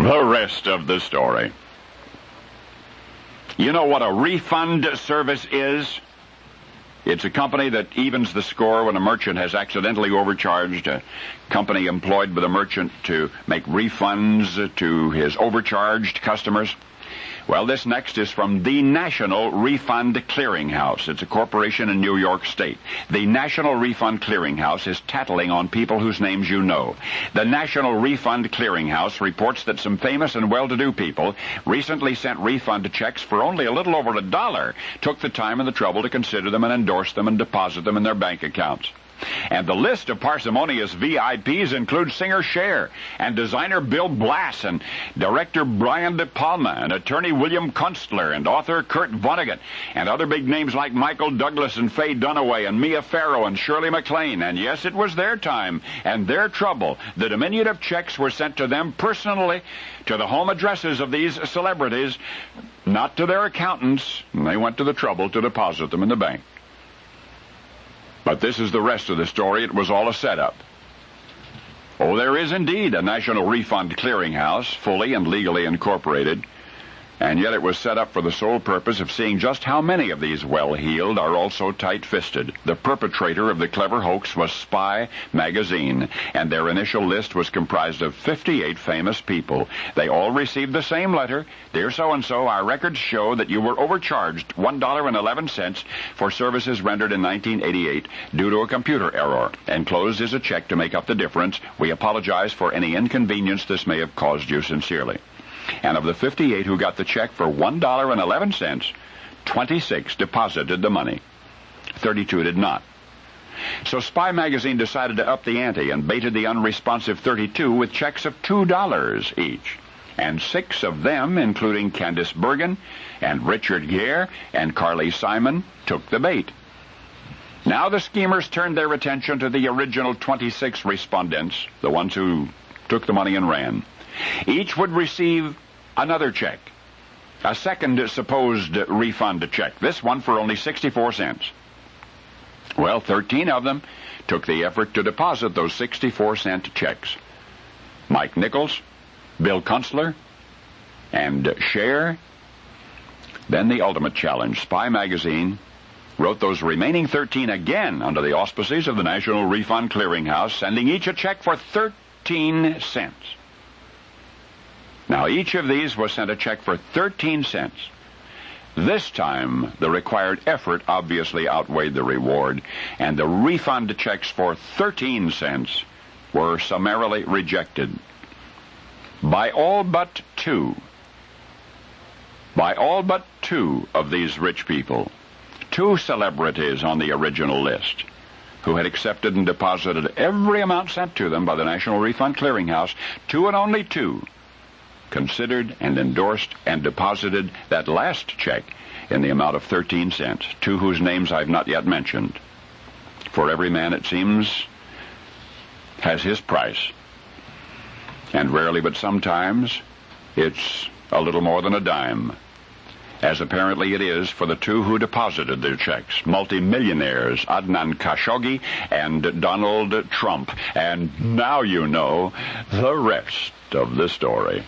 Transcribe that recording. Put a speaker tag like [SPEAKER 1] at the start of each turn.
[SPEAKER 1] The rest of the story. You know what a refund service is? It's a company that evens the score when a merchant has accidentally overcharged, a company employed by the merchant to make refunds to his overcharged customers. Well, this next is from the National Refund Clearinghouse. It's a corporation in New York State. The National Refund Clearinghouse is tattling on people whose names you know. The National Refund Clearinghouse reports that some famous and well-to-do people recently sent refund checks for only a little over $1, took the time and the trouble to consider them and endorse them and deposit them in their bank accounts. And the list of parsimonious VIPs includes singer Cher and designer Bill Blass and director Brian De Palma and attorney William Kunstler and author Kurt Vonnegut and other big names like Michael Douglas and Faye Dunaway and Mia Farrow and Shirley MacLaine. And yes, it was their time and their trouble. The diminutive checks were sent to them personally to the home addresses of these celebrities, not to their accountants. And they went to the trouble to deposit them in the bank. But this is the rest of the story. It was all a setup. Oh, there is indeed a National Refund Clearinghouse, fully and legally incorporated, and yet it was set up for the sole purpose of seeing just how many of these well-heeled are also tight-fisted. The perpetrator of the clever hoax was Spy magazine, and their initial list was comprised of 58 famous people. They all received the same letter. Dear so-and-so, our records show that you were overcharged $1.11 for services rendered in 1988 due to a computer error. Enclosed is a check to make up the difference. We apologize for any inconvenience this may have caused you sincerely. And of the 58 who got the check for $1.11, 26 deposited the money. 32 did not. So Spy magazine decided to up the ante and baited the unresponsive 32 with checks of $2 each. And 6 of them, including Candice Bergen and Richard Gere and Carly Simon, took the bait. Now the schemers turned their attention to the original 26 respondents, the ones who took the money and ran. Each would receive another check, a second supposed refund check, this one for only 64 cents. Well, 13 of them took the effort to deposit those 64-cent checks. Mike Nichols, Bill Kunstler, and Cher. Then the ultimate challenge. Spy magazine wrote those remaining 13 again under the auspices of the National Refund Clearinghouse, sending each a check for 13 cents. Now, each of these was sent a check for 13 cents. This time, the required effort obviously outweighed the reward, and the refund checks for 13 cents were summarily rejected by all but two. By all but 2 of these rich people, 2 celebrities on the original list, who had accepted and deposited every amount sent to them by the National Refund Clearinghouse, 2 and only 2 considered and endorsed and deposited that last check in the amount of 13 cents, 2 whose names I've not yet mentioned. For every man, it seems, has his price. And rarely but sometimes, it's a little more than a dime, as apparently it is for the 2 who deposited their checks, multimillionaires Adnan Khashoggi and Donald Trump. And now you know the rest of the story.